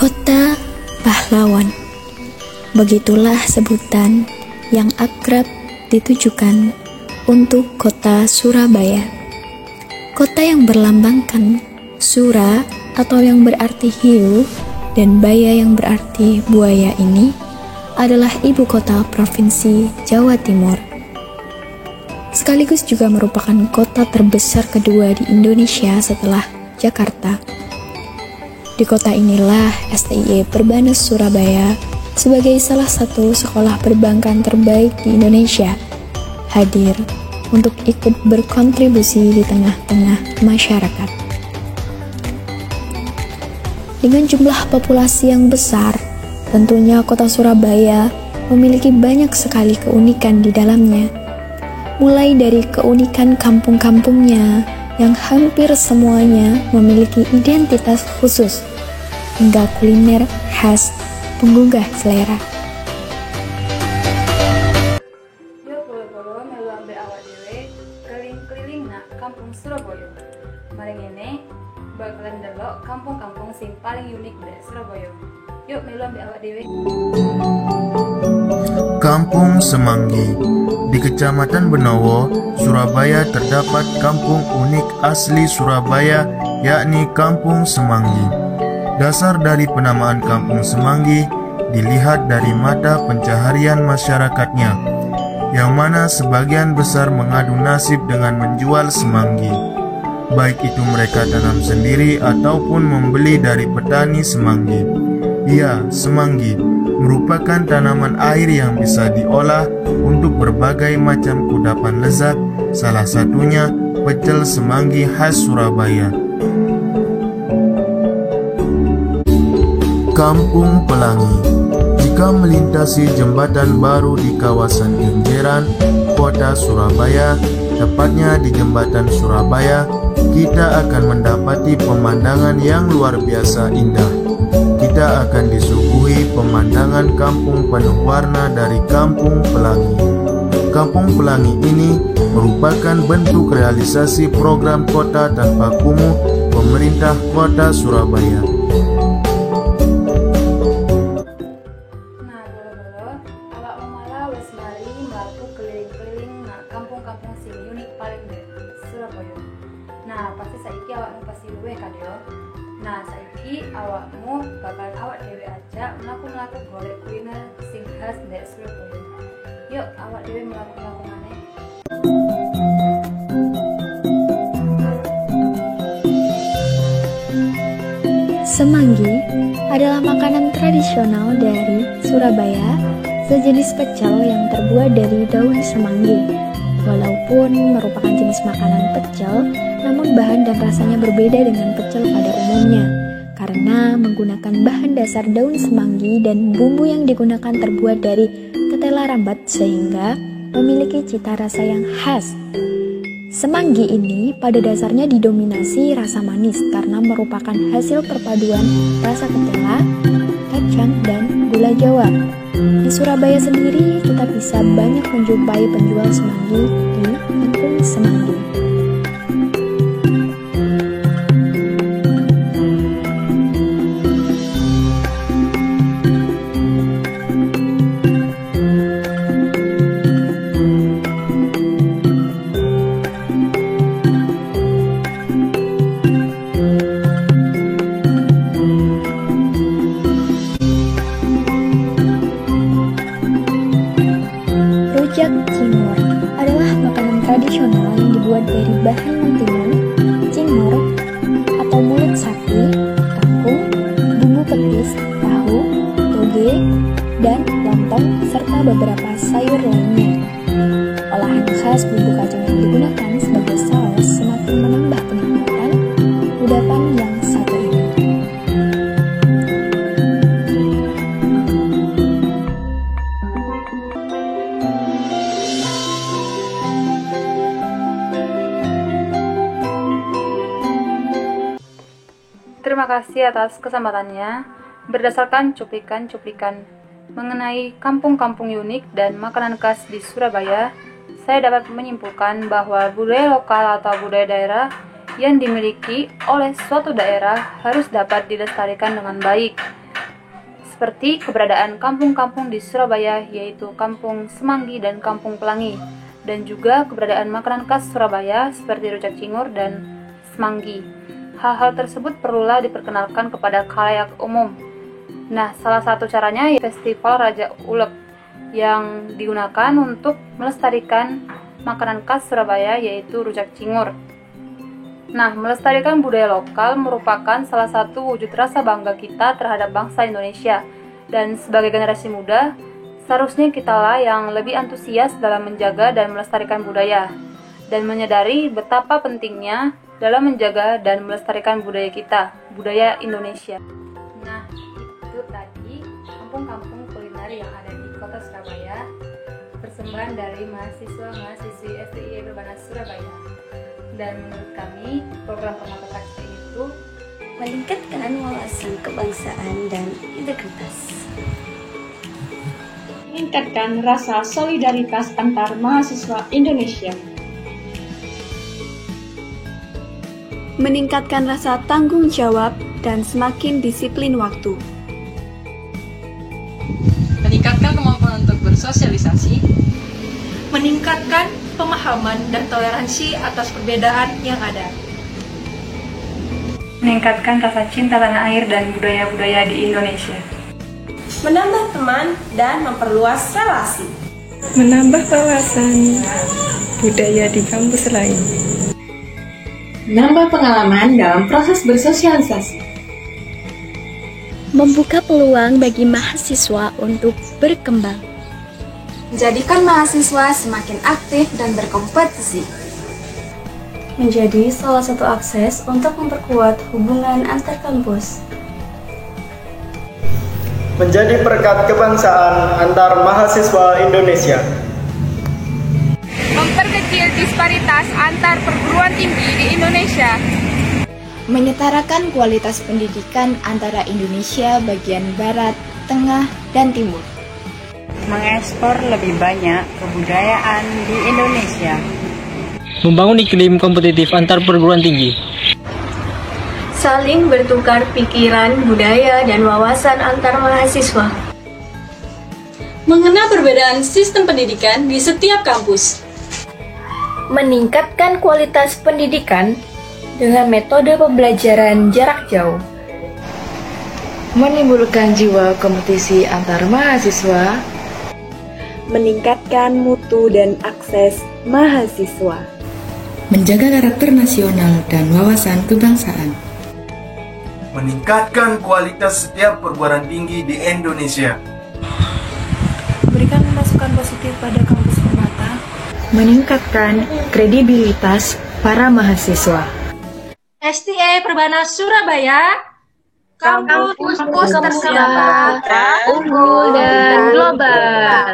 Kota pahlawan, begitulah sebutan yang akrab ditujukan untuk kota Surabaya. Kota yang berlambangkan Sura atau yang berarti hiu dan Baya yang berarti buaya ini adalah ibu kota Provinsi Jawa Timur. Sekaligus juga merupakan kota terbesar kedua di Indonesia setelah Jakarta. Di kota inilah STIE Perbanas Surabaya sebagai salah satu sekolah perbankan terbaik di Indonesia hadir untuk ikut berkontribusi di tengah-tengah masyarakat. Dengan jumlah populasi yang besar, tentunya kota Surabaya memiliki banyak sekali keunikan di dalamnya. Mulai dari keunikan kampung-kampungnya yang hampir semuanya memiliki identitas khusus, hingga kuliner khas penggugah selera. Yuk bolo-bolo melu ambek awak dhewe keliling-keliling nak kampung Surabaya. Mari ngene bakalan delok kampung-kampung sing paling unik di Surabaya. Yuk melu ambek awak dhewe. Kampung Semanggi. Di Kecamatan Benowo, Surabaya terdapat kampung unik asli Surabaya, yakni Kampung Semanggi. Dasar dari penamaan Kampung Semanggi dilihat dari mata pencaharian masyarakatnya, yang mana sebagian besar mengadu nasib dengan menjual semanggi. Baik itu mereka tanam sendiri ataupun membeli dari petani semanggi. Ya, semanggi merupakan tanaman air yang bisa diolah untuk berbagai macam kudapan lezat, salah satunya pecel semanggi khas Surabaya. Kampung Pelangi. Jika melintasi jembatan baru di kawasan Kenjeran, kota Surabaya, tepatnya di Jembatan Surabaya, kita akan mendapati pemandangan yang luar biasa indah. Kita akan disuguhi pemandangan kampung penuh warna dari Kampung Pelangi. Kampung Pelangi ini merupakan bentuk realisasi program Kota Tanpa Kumuh pemerintah Kota Surabaya. Nah, bolo-bolo, awak malah wis mari mlaku keliling-keliling nak kampung-kampung sing unik paling di Surabaya. Nah, pasti saiki awakmu pasti luwe kan yo. Nah, saiki awakmu bakal awak dhewe aja mlaku-mlaku golek kuliner sing khas di Surabaya. Yuk, awak dhewe mlaku-mlaku maneh. Semanggi adalah makanan tradisional dari Surabaya, sejenis pecel yang terbuat dari daun semanggi. Walaupun merupakan jenis makanan pecel, namun bahan dan rasanya berbeda dengan pecel pada umumnya, karena menggunakan bahan dasar daun semanggi dan bumbu yang digunakan terbuat dari ketela rambat sehingga memiliki cita rasa yang khas. Semanggi ini pada dasarnya didominasi rasa manis karena merupakan hasil perpaduan rasa ketela, kacang, dan gula Jawa. Di Surabaya sendiri kita bisa banyak menjumpai penjual semanggi di Kampung Semanggi. Rujak cingur adalah makanan tradisional yang dibuat dari bahan mentimun, cingur atau mulut sapi, kangkung, bumbu petis, tahu, toge, dan lontong serta beberapa sayur lainnya. Olahan khas bumbu kacang yang digunakan sebagai saus semakin menambah kenikmatan kudapan yang satu ini. Terima kasih atas kesempatannya. Berdasarkan cuplikan-cuplikan mengenai kampung-kampung unik dan makanan khas di Surabaya, saya dapat menyimpulkan bahwa budaya lokal atau budaya daerah yang dimiliki oleh suatu daerah harus dapat dilestarikan dengan baik. seperti keberadaan kampung-kampung di Surabaya, yaitu Kampung Semanggi dan Kampung Pelangi, dan juga keberadaan makanan khas Surabaya seperti rujak cingur dan semanggi. Hal-hal tersebut perlulah diperkenalkan kepada khalayak umum. Nah, salah satu caranya ya Festival Raja Ulek yang digunakan untuk melestarikan makanan khas Surabaya, yaitu rujak cingur. Nah, melestarikan budaya lokal merupakan salah satu wujud rasa bangga kita terhadap bangsa Indonesia. Dan sebagai generasi muda, seharusnya kitalah yang lebih antusias dalam menjaga dan melestarikan budaya, dan menyadari betapa pentingnya dalam menjaga dan melestarikan budaya kita, budaya Indonesia. Nah, itu tadi kampung-kampung kuliner yang ada di kota Surabaya, persembahan dari mahasiswa-mahasiswi STI Urbana Surabaya. Dan menurut kami, program Permata Sakti itu meningkatkan wawasan kebangsaan dan integritas, meningkatkan rasa solidaritas antar mahasiswa Indonesia, meningkatkan rasa tanggung jawab dan semakin disiplin waktu, meningkatkan kemampuan untuk bersosialisasi, meningkatkan pemahaman dan toleransi atas perbedaan yang ada, meningkatkan rasa cinta tanah air dan budaya-budaya di Indonesia, menambah teman dan memperluas relasi, menambah wawasan budaya di kampus lain, menambah pengalaman dalam proses bersosialisasi, membuka peluang bagi mahasiswa untuk berkembang, menjadikan mahasiswa semakin aktif dan berkompetisi, menjadi salah satu akses untuk memperkuat hubungan antar kampus, menjadi perekat kebangsaan antar mahasiswa Indonesia, memperkecil disparitas antar perguruan tinggi di Indonesia, menyetarakan kualitas pendidikan antara Indonesia bagian barat, tengah, dan timur, mengekspor lebih banyak kebudayaan di Indonesia, membangun iklim kompetitif antar perguruan tinggi, saling bertukar pikiran, budaya, dan wawasan antar mahasiswa, mengenal perbedaan sistem pendidikan di setiap kampus, meningkatkan kualitas pendidikan dengan metode pembelajaran jarak jauh, menimbulkan jiwa kompetisi antar mahasiswa, meningkatkan mutu dan akses mahasiswa, menjaga karakter nasional dan wawasan kebangsaan, meningkatkan kualitas setiap perguruan tinggi di Indonesia, berikan masukan positif pada kampus Permata, meningkatkan kredibilitas para mahasiswa. STA Perbana Surabaya, kampus terkemuka, unggul dan global.